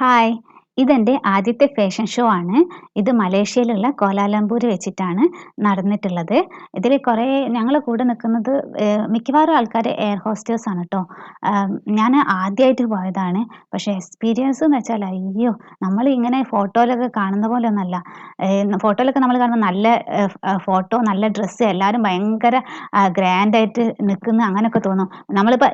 Hi! ഇതെൻ്റെ ആദ്യത്തെ fashion show ആണ്. ഇത് മലേഷ്യയിലുള്ള കോലാലംപൂർ വെച്ചിട്ടാണ് നടന്നിട്ടുള്ളത്. ഇതിൽ കുറേ ഞങ്ങളെ കൂടെ നിൽക്കുന്നത് മിക്കവാറും ആൾക്കാര് എയർ ഹോസ്റ്റേഴ്സ് ആണ് ട്ടോ. ഞാന് ആദ്യായിട്ട് പോയതാണ്. പക്ഷേ എക്സ്പീരിയൻസ് എന്ന് വെച്ചാൽ അയ്യോ! നമ്മളിങ്ങനെ ഫോട്ടോയിലൊക്കെ കാണുന്ന പോലെയൊന്നുമല്ല. ഫോട്ടോയിലൊക്കെ നമ്മൾ കാണുമ്പോൾ നല്ല ഫോട്ടോ, നല്ല ഡ്രസ്സ് എല്ലാവരും ഭയങ്കര ഗ്രാൻഡായിട്ട് നിൽക്കുന്ന അങ്ങനെയൊക്കെ തോന്നും. നമ്മളിപ്പോൾ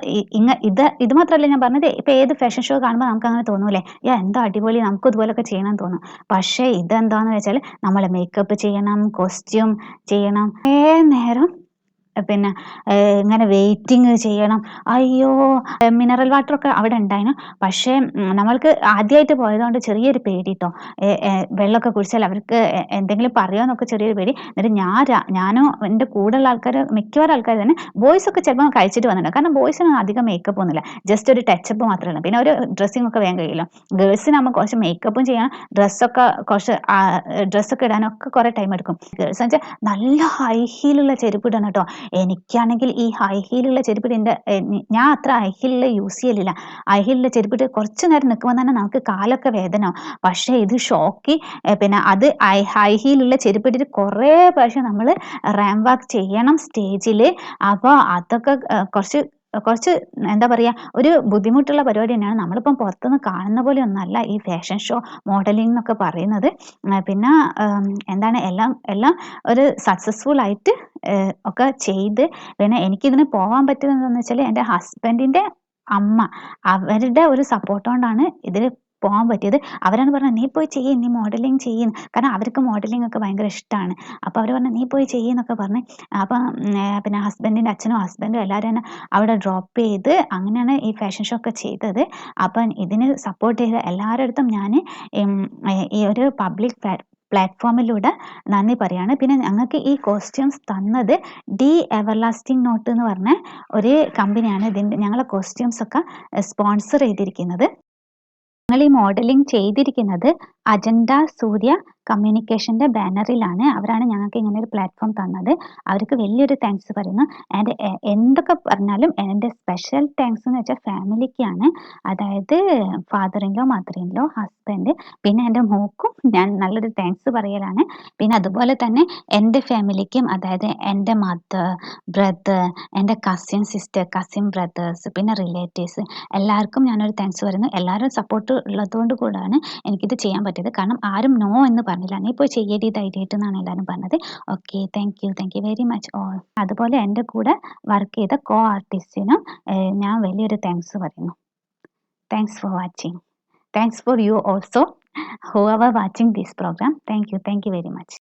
ഇത് മാത്രമല്ല ഞാൻ പറഞ്ഞത്. ഇപ്പോൾ ഏത് ഫാഷൻ ഷോ കാണുമ്പോൾ നമുക്കങ്ങനെ തോന്നൂലേ? എന്താ അടിപൊളി നമുക്കും ഇതുപോലൊക്കെ ചെയ്യണമെന്ന് തോന്നും. പക്ഷേ ഇതെന്താന്ന് വെച്ചാൽ നമ്മൾ മേക്കപ്പ് ചെയ്യണം, കോസ്റ്റ്യൂം ചെയ്യണം. കുറേ നേരം പിന്നെ ഇങ്ങനെ വെയിറ്റിംഗ് ചെയ്യണം. അയ്യോ! മിനറൽ വാട്ടറൊക്കെ അവിടെ ഉണ്ടായിനു. പക്ഷേ നമ്മൾക്ക് ആദ്യമായിട്ട് പോയതുകൊണ്ട് ചെറിയൊരു പേടി ട്ടോ. വെള്ളമൊക്കെ കുടിച്ചാൽ അവർക്ക് എന്തെങ്കിലും പറയുമോന്നൊക്കെ ചെറിയൊരു പേടി. എന്നിട്ട് ഞാനും എൻ്റെ കൂടെയുള്ള ആൾക്കാര് മിക്കവാറും ആൾക്കാർ തന്നെ ബോയ്സ് ഒക്കെ ചിലപ്പോൾ കഴിച്ചിട്ട് വന്നിട്ടുണ്ട്. കാരണം ബോയ്സിനൊന്നും അധികം മേക്കപ്പ് ഒന്നുമില്ല. ജസ്റ്റ് ഒരു ടച്ചപ്പ് മാത്രമേ ഉള്ളൂ. പിന്നെ ഒരു ഡ്രസ്സിംഗ് ഒക്കെ വേഗം കഴിയുമല്ലോ. ഗേൾസിനാകുമ്പോൾ കുറച്ച് മേക്കപ്പും ചെയ്യണം, ഡ്രസ്സൊക്കെ ഇടാനൊക്കെ കുറേ ടൈം എടുക്കും. ഗേൾസ് എന്ന് വെച്ചാൽ നല്ല ഹൈ ഹീലുള്ള ചെരുപ്പ് ഇടണം കേട്ടോ. എനിക്കാണെങ്കിൽ ഈ ഹൈ ഹീലുള്ള ചെരുപ്പിട്ട് ഞാൻ അത്ര ഹൈ ഹീലുള്ള യൂസ് ചെയ്യലില്ല. ഹൈ ഹീലുള്ള ചെരുപ്പിട്ട് കുറച്ച് നേരം നിൽക്കുമ്പോൾ തന്നെ നമുക്ക് കാലൊക്കെ വേദനയാവും. പക്ഷേ ഇത് ഷോക്കി. പിന്നെ അത് ഹൈ ഹീലുള്ള ചെരുപ്പിട്ടിട്ട് കുറേ പ്രാവശ്യം നമ്മൾ റാമ്പ് വാക്ക് ചെയ്യണം സ്റ്റേജിൽ. അപ്പോൾ അതൊക്കെ കുറച്ച് എന്താ പറയുക, ഒരു ബുദ്ധിമുട്ടുള്ള പരിപാടി തന്നെയാണ്. നമ്മളിപ്പം പുറത്തുനിന്ന് കാണുന്ന പോലെ ഒന്നല്ല ഈ ഫാഷൻ ഷോ, മോഡലിംഗ് എന്നൊക്കെ പറയുന്നത്. പിന്നെ എന്താണ് എല്ലാം ഒരു സക്സസ്ഫുൾ ആയിട്ട് ഒക്കെ ചെയ്ത്. പിന്നെ എനിക്കിതിന് പോകാൻ പറ്റിയത് എന്താണെന്ന് വെച്ചാൽ എൻ്റെ ഹസ്ബൻഡിൻ്റെ അമ്മ, അവരുടെ ഒരു സപ്പോർട്ട് കൊണ്ടാണ് ഇതിൽ പോകാൻ പറ്റിയത്. അവരാണ് പറഞ്ഞത് നീ പോയി ചെയ്യ്, നീ മോഡലിംഗ് ചെയ്യുന്നു. കാരണം അവർക്ക് മോഡലിംഗ് ഒക്കെ ഭയങ്കര ഇഷ്ടമാണ്. അപ്പോൾ അവർ പറഞ്ഞു നീ പോയി ചെയ്യുന്നൊക്കെ പറഞ്ഞ്. അപ്പം പിന്നെ ഹസ്ബൻഡിൻ്റെ അച്ഛനും ഹസ്ബൻഡും എല്ലാവരും തന്നെ അവിടെ ഡ്രോപ്പ് ചെയ്ത് അങ്ങനെയാണ് ഈ ഫാഷൻ ഷോ ഒക്കെ ചെയ്തത്. അപ്പം ഇതിന് സപ്പോർട്ട് ചെയ്ത എല്ലാവരുടെ അടുത്തും ഞാൻ ഈ ഒരു പബ്ലിക് പ്ലാറ്റ്ഫോമിലൂടെ നന്ദി പറയാണ്. പിന്നെ ഞങ്ങൾക്ക് ഈ കോസ്റ്റ്യൂംസ് തന്നത് ഡി എവർലാസ്റ്റിംഗ് നോട്ട് എന്ന് പറഞ്ഞ ഒരു കമ്പനിയാണ് ഞങ്ങളെ കോസ്റ്റ്യൂംസ് ഒക്കെ സ്പോൺസർ ചെയ്തിരിക്കുന്നത്. ഞങ്ങൾ ഈ മോഡലിംഗ് ചെയ്തിരിക്കുന്നത് അജണ്ട സൂര്യ കമ്മ്യൂണിക്കേഷൻ്റെ ബാനറിലാണ്. അവരാണ് ഞങ്ങൾക്ക് ഇങ്ങനെ ഒരു പ്ലാറ്റ്ഫോം തന്നത്. അവർക്ക് വലിയൊരു താങ്ക്സ് പറയുന്നു. ആൻഡ് എന്തൊക്കെ പറഞ്ഞാലും എൻ്റെ സ്പെഷ്യൽ താങ്ക്സ് എന്ന് വെച്ചാൽ ഫാമിലിക്കാണ്. അതായത് father in law, mother in law, husband, പിന്നെ എൻ്റെ മോക്കും ഞാൻ നല്ലൊരു താങ്ക്സ് പറയലാണ്. പിന്നെ അതുപോലെ തന്നെ എൻ്റെ ഫാമിലിക്കും, അതായത് എൻ്റെ മദർ, ബ്രദർ, എൻ്റെ കസിൻ സിസ്റ്റർ, കസിൻ ബ്രദേഴ്സ്, പിന്നെ റിലേറ്റീവ്സ് എല്ലാവർക്കും ഞാനൊരു താങ്ക്സ് പറയുന്നു. എല്ലാവരും സപ്പോർട്ട് ഉള്ളതുകൊണ്ട് കൂടാണ് എനിക്കിത് ചെയ്യാൻ പറ്റിയത്. കാരണം ആരും നോ എന്ന് പറഞ്ഞില്ല. നീ പോയി ചെയ്യേണ്ടി ധൈര്യമായിട്ട് എന്നാണ് എല്ലാവരും പറഞ്ഞത്. Okay, thank you very much all. അതുപോലെ എൻ്റെ കൂടെ വർക്ക് ചെയ്ത കോ ആർട്ടിസ്റ്റിനും ഞാൻ വലിയൊരു താങ്ക്സ് പറയുന്നു. Thanks for watching. Thanks for you also, whoever watching this program. Thank you very much.